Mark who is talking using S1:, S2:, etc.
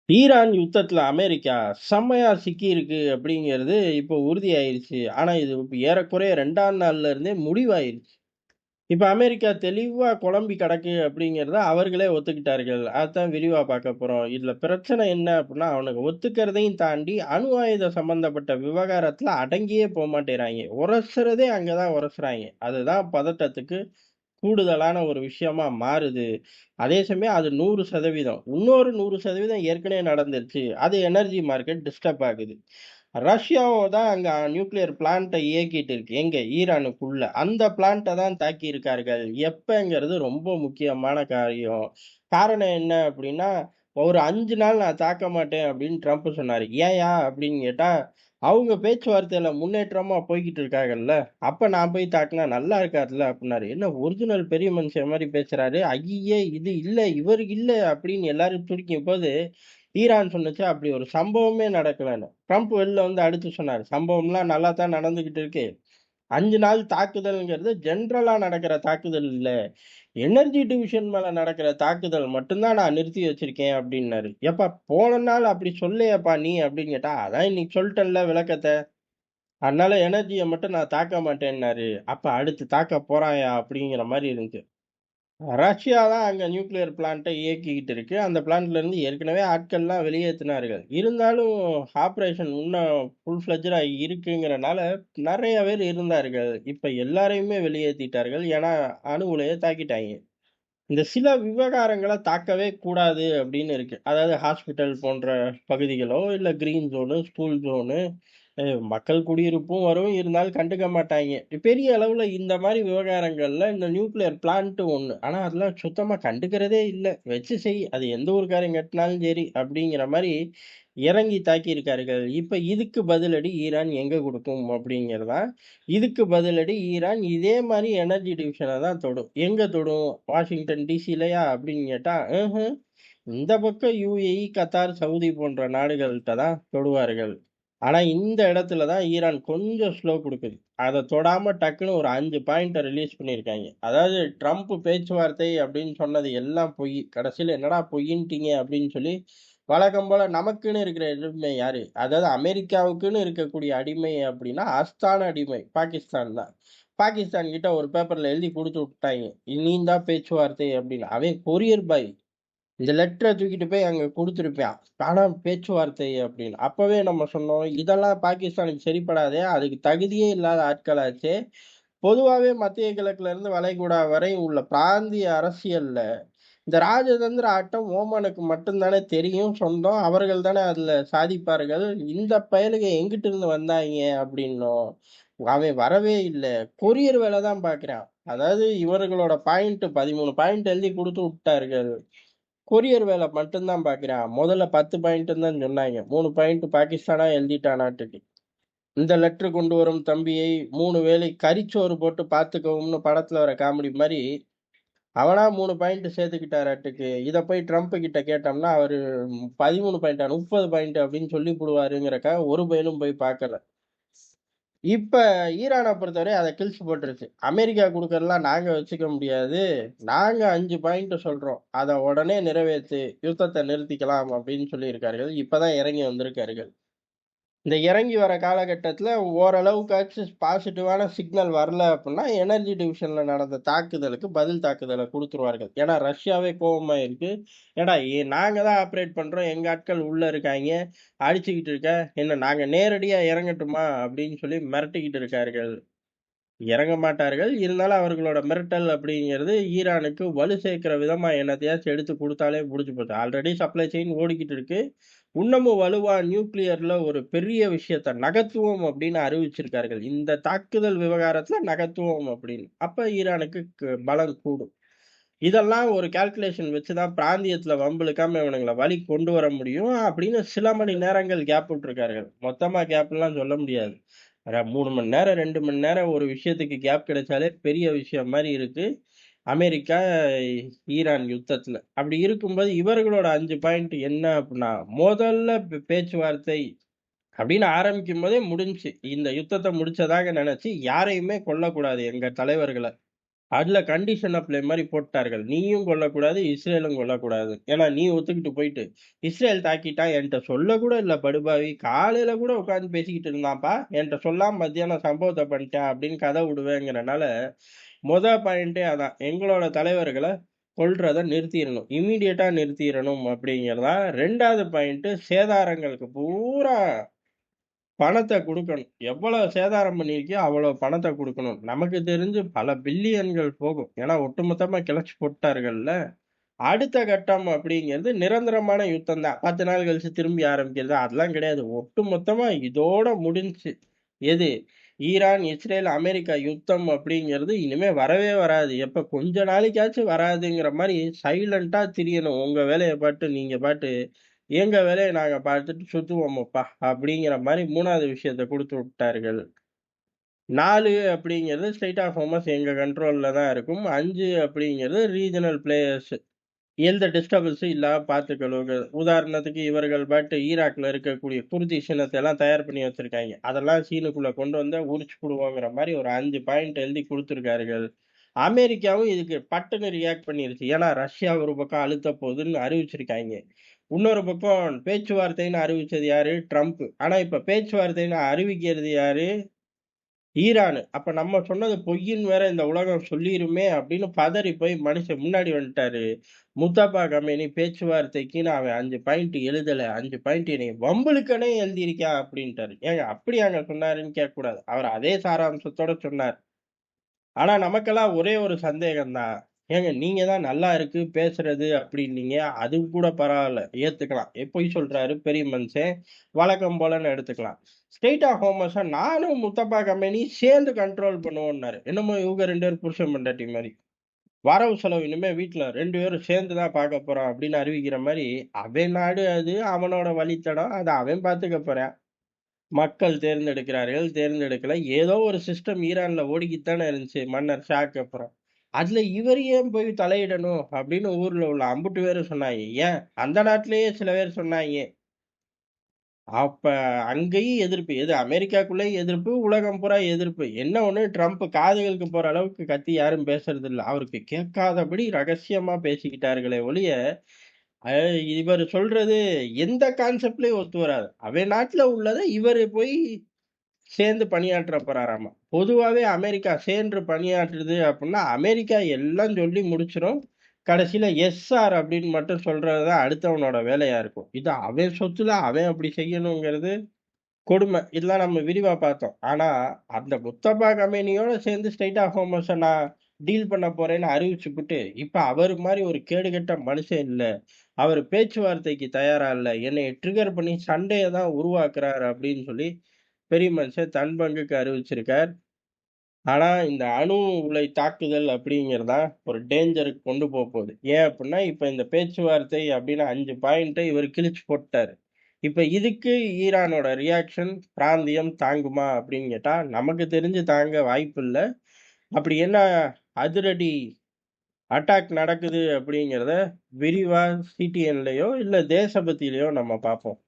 S1: Iran யுத்தத்துல America செம்மையா சிக்கியிருக்கு அப்படிங்கிறது இப்போ உறுதியாயிருச்சு. ஆனா இது இப்ப ஏறக்குறைய 2ஆம் நாள்ல இருந்தே முடிவாயிருச்சு. இப்ப அமெரிக்கா தெளிவா குழம்பி கிடக்கு அப்படிங்கிறத அவர்களே ஒத்துக்கிட்டார்கள். அதான் விரிவா பார்க்க போறோம். இதுல பிரச்சனை என்ன அப்படின்னா, அவனுங்க ஒத்துக்கிறதையும் தாண்டி அணு ஆயுதம் சம்பந்தப்பட்ட விவகாரத்துல அடங்கியே போமாட்டேங்கிறாய்ங்க. உரசுறதே அங்க தான் உரசுறாய்ங்க. அதுதான் பதட்டத்துக்கு கூடுதலான ஒரு விஷயமா மாறுது. அதே சமயம் அது 100% இன்னொரு 100% ஏற்கனவே நடந்துருச்சு. அது எனர்ஜி மார்க்கெட் டிஸ்டர்ப் ஆகுது. ரஷ்யாவும் தான் அங்க நியூக்ளியர் பிளான்ட்ட இயக்கிட்டு இருக்கு. எங்க? ஈரானுக்குள்ள. அந்த பிளான்ட்ட தான் தாக்கியிருக்கார்கள். எப்பங்கிறது ரொம்ப முக்கியமான காரியம். காரணம் என்ன அப்டின்னா, ஒரு 5 நாள் நான் தாக்க மாட்டேன் அப்டின்னு ட்ரம்ப் சொன்னாரு. ஏன்யா? அப்டின்னு கேட்டா, அவங்க பேச்சுவார்த்தையில முன்னேற்றமா போய்க்கிட்டு இருக்காங்கல்ல. அப்ப நான் போய் தாக்குனா நல்லா இருக்காதுல்ல அப்டின்னாரு. என்ன ஒரிஜினல் பெரிய மனுஷன் மாரி பேசுறாரு. ஐய்யயே! இது இல்ல, இவரு இல்ல அப்டின்னு எல்லாரும் துடிக்கும்போது, ஈரான் சொன்னுச்சு அப்படி ஒரு சம்பவமே நடக்கலன்னு. ட்ரம்ப் வெளில வந்து அடிச்சு சொன்னாரு. சம்பவம்லாம் நல்லா தான் நடந்துகிட்டு இருக்கு. 5 நாள் தாக்குதல்ங்கிறது ஜெனரலா நடக்கிற தாக்குதல் இல்ல. எனர்ஜி டிவிஷன் மேல நடக்கிற தாக்குதல் மட்டும் தான் நான் நிறுத்தி வச்சிருக்கேன் அப்டின்னாரு. "எப்பா போன நாள் அப்படி சொல்லையேப்பா நீ" அப்படின்னு கேட்டா, "அதான் இன்னைக்கு சொல்ட்டேன்ல விளக்கத்த. அதனால எனர்ஜிய மட்டும் நான் தாக்க மாட்டேன்னாரு." அப்ப அடுத்து தாக்க போறான்யா அப்படிங்கிற மாரி இருந்துச்சு. ரஷ்யா தான் அங்க நியூக்ளியர் பிளான்ட்ட இயக்கிக்கிட்டு இருக்கு. அந்த பிளான்ட்ல இருந்து ஏற்கனவே ஆட்கள்லாம் வெளியேத்துனார்கள். இருந்தாலும் ஆப்பரேஷன் இன்னும் ஃபுல் ஃப்ளெட்ஜ்டா இருக்குங்கிறனால நெறைய பேர் இருந்தார்கள். இப்ப எல்லாரையுமே வெளியேத்திட்டார்கள். ஏன்னா, அணு உலைய தாக்கிட்டாய்ங்க. இந்த சில விவகாரங்கள தாக்கவே கூடாது அப்படின்னு இருக்கு. அதாவது ஹாஸ்பிட்டல் போன்ற பகுதிகளோ, இல்ல கிரீன் ஜோனு, ஸ்கூல் ஜோனு, மக்கள் குடியிருப்பும் வரும். இருந்தாலும் கண்டுக்க மாட்டாய்ங்க. பெரிய அளவுல இந்த மாரி விவகாரங்கள்ல இந்த நியூக்ளியர் பிளான்ட் ஒண்ணு. ஆனா அதெல்லாம் சுத்தமா கண்டுக்கிறதே இல்ல. வச்சு செய். அது எந்த ஊர்க்காரன் கட்டினாலும் சரி அப்படிங்கிற மாரி இறங்கி தாக்கியிருக்கார்கள். இப்ப இதுக்கு பதிலடி ஈரான் எங்க குடுக்கும் அப்படிங்கிறது தான். இதுக்கு பதிலடி ஈரான் இதே மாரி எனர்ஜி டிவிஷன தான் தொடும். எங்க தொடும்? வாஷிங்டன் டிசிலயா அப்படின்னு கேட்டா, இந்த பக்கம் யுஏஇ, கத்தார், சவுதி போன்ற நாடுகள்ட்ட தான் தொடுவார்கள். ஆனா இந்த இடத்துல தான் ஈரான் கொஞ்சம் ஸ்லோ குடுக்குது. அத தொடாம டக்குன்னு ஒரு 5 பாயிண்ட்ட ரிலீஸ் பண்ணியிருக்காய்ங்க. அதாவது ட்ரம்ப் பேச்சுவார்த்தை அப்படின்னு சொன்னது எல்லாம் பொய். கடைசியில என்னடா பொய்யின்ட்டீங்க அப்படின்னு சொல்லி, வழக்கம் போல நமக்குன்னு இருக்கிற அடிமை யாரு? அதாவது அமெரிக்காவுக்குன்னு இருக்கக்கூடிய அடிமை அப்படின்னா, அஸ்தான அடிமை பாகிஸ்தான் தான். பாகிஸ்தான் கிட்ட ஒரு பேப்பர்ல எழுதி குடுத்து விட்டுட்டாய்ங்க. நீ தான் பேச்சுவார்த்தை அப்படின்னு. அவன் கொரியர் பாய். இந்த லெட்டர தூக்கிட்டு போய் அங்க குடுத்துருப்பான். ஆனா பேச்சுவார்த்தை அப்படின்னு. அப்பவே நம்ம சொன்னோம், இதெல்லாம் பாகிஸ்தானுக்கு சரிப்படாதே. அதுக்கு தகுதியே இல்லாத ஆட்களாச்சே. பொதுவாவே மத்திய கிழக்குல இருந்து வளைகுடா வரை உள்ள பிராந்திய அரசியல்ல, இந்த ராஜதந்திர ஆட்டம் ஓமானுக்கு மட்டும் தானே தெரியும், சொந்தம். அவர்கள் தானே அதுல சாதிப்பார்கள். இந்த பயலுக எங்கிட்டு இருந்து வந்தாய்ங்க அப்படின்னோம். அவன் வரவே இல்ல. கொரியர் வேல தான் பார்க்கிறான். அதாவது இவர்களோட பாயிண்ட் 13 பாயிண்ட் எழுதி குடுத்து விட்டார்கள். கொரியர் வேலை மட்டும் தான் பார்க்கிறான். முதல்ல 10 பாயிண்ட்டுன்னு தான் சொன்னாய்ங்க. 3 பாயிண்ட் பாகிஸ்தானா எழுதிட்டானாட்டுக்கு. இந்த லெட்டர் கொண்டு வரும் தம்பியை 3 வேளை கறிச்சோறு போட்டு பார்த்துக்கவும்னு படத்துல வர காமெடி மாரி, அவனா 3 பாயிண்ட் சேர்த்துக்கிட்டாராட்டுக்கு. இத போய் ட்ரம்ப் கிட்ட கேட்டோம்னா, அவரு 13 பாயிண்டா 30 பாயிண்ட் அப்படின்னு சொல்லி புடுவாருங்கிறக்காக ஒரு பயலும் போய் பார்க்கல. இப்ப ஈரான பொறுத்தவரை அத கிழிச்சு போட்டுருச்சு. அமெரிக்கா குடுக்கறதெல்லாம் நாங்க வச்சுக்க முடியாது. நாங்க 5 பாயிண்ட் சொல்றோம். அத உடனே நிறைவேத்து. யுத்தத்த நிறுத்திக்கலாம் அப்படின்னு சொல்லியிருக்கார்கள். இப்ப தான் இறங்கி வந்திருக்கார்கள். இந்த இறங்கி வர காலகட்டத்தில ஓரளவுக்காச்சும் பாசிட்டிவான சிக்னல் வரல அப்புட்ன்னா, எனர்ஜி டிவிஷன்ல நடந்த தாக்குதலுக்கு பதில் தாக்குதல குடுத்துருவார்கள். ஏன்னா ரஷ்யாவே கோவமா இருக்கு. "ஏன்டா நாங்க தான் ஆப்பரேட் பண்றோம். எங்க ஆட்கள் உள்ள இருக்காய்ங்க. அடிச்சுக்கிட்டு இருக்க. என்ன நாங்க நேரடியா இறங்கட்டுமா?" அப்படின்னு சொல்லி மிரட்டிக்கிட்டு இருக்கார்கள். இறங்க மாட்டார்கள். இருந்தாலும் அவர்களோட மிரட்டல் அப்படிங்கிறது ஈரானுக்கு வலு சேர்க்கிற விதமா என்னத்தையாச்சும் எடுத்து குடுத்தாலே முடிஞ்சு போச்சு. ஆல்ரெடி சப்ளை செயின் ஓடிக்கிட்டு இருக்கு. இன்னமும் வலுவா நியூக்ளியர்ல ஒரு பெரிய விஷயத்த நகர்த்துவோம் அப்படின்னு அறிவிச்சிருக்கார்கள். இந்த தாக்குதல் விவகாரத்துல நகர்த்துவோம் அப்படின்னு. அப்ப ஈரானுக்கு பலம் கூடும். இதெல்லாம் ஒரு கால்குலேஷன் வச்சு தான் பிராந்தியத்துல வம்பு இழுக்காம இவனுங்கள வழி கொண்டு வர முடியும் அப்படின்னு சில மணி நேரங்கள் கேப் விட்டுருக்கார்கள். மொத்தமா கேப்லாம் சொல்ல முடியாது. 3 மணி நேரம், 2 மணி நேரம் ஒரு விஷயத்துக்கு கேப் கிடைச்சாலே பெரிய விஷயம் மாரி இருக்கு. அமெரிக்கா, ஈரான் யுத்தத்துல. அப்படி இருக்கும்போது இவர்களோட 5 பாயிண்ட் என்ன அப்டின்னா, முதல்ல பேச்சுவார்த்தை அப்படின்னு ஆரம்பிக்கும்போதே முடிஞ்சுச்சு. இந்த யுத்தத்த முடிச்சதாக நெனச்சு யாரையுமே கொல்லக்கூடாது எங்க தலைவர்கள. அதுல கண்டிஷன் அப்ளை மாரி போட்டார்கள். நீயும் கொல்லக்கூடாது, இஸ்ரேலும் கொல்லக்கூடாது. ஏன்னா நீ ஒத்துக்கிட்டு போயிட்டு, இஸ்ரேல் தாக்கிட்டான் என்ட்ட சொல்லக்கூட இல்ல படுபாவி. காலையில கூட உட்கார்ந்து பேசிக்கிட்டு இருந்தான்ப்பா. என்ட்ட சொல்லாம மத்தியானம் சம்பவத்த பண்ணிட்டான் அப்படின்னு கதை விடுவேங்கிறனால, பாயிண்ட்டே அதான். எங்களோட தலைவர்கள கொல்றத நிறுத்திறணும். இம்மீடியட்டா நிறுத்திறணும் அப்படிங்கிறது தான். 2வது பாயிண்ட் சேதாரங்களுக்கு பூரா பணத்த குடுக்கணும். எவ்வளவு சேதாரம் பண்ணியிருக்கியோ, அவ்வளவு பணத்த குடுக்கணும். நமக்கு தெரிஞ்சு பல பில்லியன்கள் போகும். ஏன்னா, ஒட்டுமொத்தமா கிளச்சு போட்டார்கள்ல. அடுத்த கட்டம் அப்படிங்கிறது நிரந்தரமான யுத்தம் தான். 10 நாள் கழிச்சு திரும்பி ஆரம்பிக்கிறது. அதெல்லாம் கிடையாது. ஒட்டுமொத்தமா இதோட முடிஞ்சுச்சு. எது? ஈரான், இஸ்ரேல், அமெரிக்கா யுத்தம் அப்படிங்கிறது இனிமே வரவே வராது. எப்ப கொஞ்ச நாளைக்காச்சும் வராதுங்கிற மாரி சைலன்ட்டா திரியணும். உங்க வேலைய பாட்டு நீங்க பாட்டு எங்க வேலைய நாங்க பார்த்துட்டு சுத்துவோமப்பா! அப்படிங்கிற மாரி 3வது விஷயத்த குடுத்து விட்டார்கள். 4 அப்படிங்கிறது ஸ்ட்ரெய்ட் ஆஃப் ஹார்மஸ் எங்க கண்ட்ரோல்ல தான் இருக்கும். 5 அப்படிங்கிறது ரீஜனல் பிளேயர்ஸ். எந்த டிஸ்டர்பன்ஸும் இல்லாம பார்த்துக்கணுங்க. உதாரணத்துக்கு இவர்கள் பாட்டு ஈராக்ல இருக்கக்கூடிய குர்திஷ் இனத்த எல்லாம் தயார் பண்ணி வச்சிருக்காய்ங்க. அதெல்லாம் சீனுக்குள்ள கொண்டு வந்தா உரிச்சு புடுவோங்கிற மாரி ஒரு 5 பாயிண்ட் எழுதி குடுத்திருக்கார்கள். அமெரிக்காவும் இதுக்கு பட்டுன்னு ரியாக்ட் பண்ணிருச்சு. ஏன்னா ரஷ்யா ஒரு பக்கம் அழுத்த போகுதுன்னு அறிவிச்சிருக்காய்ங்க. இன்னொரு பக்கம் பேச்சுவார்த்தைன்னு அறிவிச்சது யாரு? ட்ரம்ப். ஆனா இப்ப பேச்சுவார்த்தைன்னு அறிவிக்கிறது யாரு? ஈரானு. அப்ப நம்ம சொன்னது பொய்ன்னு வேற இந்த உலகம் சொல்லிருமே அப்படின்னு பதறி போய் மனுஷன் முன்னாடி வந்துட்டாரு. முஸ்தபா கமேனி பேச்சுவார்த்தைக்குன்னு அவன் 5 பாயிண்ட் எழுதல. 5 பாயிண்ட் என்னைய வம்பிழுக்கனே எழுதியிருக்கான் அப்படின்ட்டாரு. ஏங்க அப்படியாங்க சொன்னாருன்னு கேட்கக்கூடாது. அவர் அதே சாராம்சத்தோட சொன்னார். ஆனா நமக்கெல்லாம் ஒரே ஒரு சந்தேகம் தான். ஏங்க நீங்க தான் நல்லா இருக்கு பேசுறது அப்டின்னீங்க. அது கூட பரவால்ல. ஏத்துக்கலாம். பொய் சொல்றாரு பெரிய மனுஷன். வழக்கம் போலன்னு எடுத்துக்கலாம். ஸ்ட்ரெய்ட் ஆஃப் ஹோமஸ நானும் முத்தப்பா கம்பெனி சேர்ந்து கண்ட்ரோல் பண்ணுவோம்னாரு. என்னமோ இவங்க 2 பேரும் புருஷன் பொண்டாட்டி மாரி. வரவு செலவு இனிமே வீட்ல 2 பேரும் சேர்ந்து தான் பார்க்க போறோம் அப்டின்னு அறிவிக்கிற மாரி, அவன் நாடு அது. அவனோட வழித்தடம். அத அவன் பார்த்துக்க போறான். மக்கள் தேர்ந்தெடுக்கிறார்கள், தேர்ந்தெடுக்கல. ஏதோ ஒரு சிஸ்டம் ஈரான்ல ஓடிக்கிட்டு தானே இருந்துச்சு. மன்னர் ஷாக்கு அப்புறம். அதுல இவர் ஏன் போய் தலையிடணும்? அப்படின்னு ஊர்ல உள்ள அம்புட்டு பேரும் சொன்னாங்க. ஏன்? அந்த நாட்டிலேயே சில பேர் சொன்னாங்க. அப்ப அங்கேயும் எதிர்ப்பு. எது அமெரிக்காக்குள்ளேயும் எதிர்ப்பு, உலகம் பூரா எதிர்ப்பு. என்ன ஒண்ணு ட்ரம்ப் காதுகளுக்கு போற அளவுக்கு கத்தி யாரும் பேசுறதில்ல. அவருக்கு கேட்காதபடி ரகசியமா பேசிக்கிட்டார்களே ஒழிய, அ இவரு சொல்றது எந்த கான்செப்ட்லயும் ஒத்து வராது. அவன் நாட்டுல உள்ளத இவரு போய் சேர்ந்து பணியாற்ற போறாராமா. பொதுவாவே அமெரிக்கா சேர்ந்து பணியாற்றுது அப்டின்னா, அமெரிக்கா எல்லாம் சொல்லி முடிச்சிரும். கடைசில எஸ் சார் அப்படின்னு மட்டும் சொல்றது தான் அடுத்தவனோட வேலையா இருக்கும். இது அவன் சொத்துல அவன் அப்படி செய்யணுங்கிறது கொடுமை. இதெல்லாம் நம்ம விரிவா பார்த்தோம். ஆனா, அந்த முஸ்தபா கம்பெனியோட சேர்ந்து ஸ்ட்ரெய்ட் ஆஃப் ஹோமஸ நான் டீல் பண்ண போறேன்னு அறிவிச்சுப்புட்டு, இப்ப அவரு மாரி ஒரு கேடுகெட்ட மனுஷன் இல்ல. அவரு பேச்சுவார்த்தைக்கு தயாரா இல்ல. என்னைய ட்ரிகர் பண்ணி சண்டைய தான் உருவாக்குறாரு அப்படின்னு சொல்லி பெரிய மனுஷன் தன் பங்குக்கு அறிவிச்சிருக்கார். ஆனா, இந்த அணு உலை தாக்குதல் அப்படிங்கிறது தான் ஒரு டேஞ்சருக்கு கொண்டு போகுது. ஏன் அப்படின்னா, இப்ப இந்த பேச்சுவார்த்தை அப்படின்னு 5 பாயிண்ட்ட இவரு கிழிச்சு போட்டாரு. இப்ப இதுக்கு ஈரானோட ரியாக்ஷன் பிராந்தியம் தாங்குமா அப்படின்னு கேட்டா, நமக்கு தெரிஞ்சு தாங்க வாய்ப்பில்ல. அப்படி என்ன அதிரடி அட்டாக் நடக்குது அப்படிங்கிறத விரிவா சிடிஎன்லயோ, இல்ல தேசபக்தியிலயோ நம்ம பார்ப்போம்.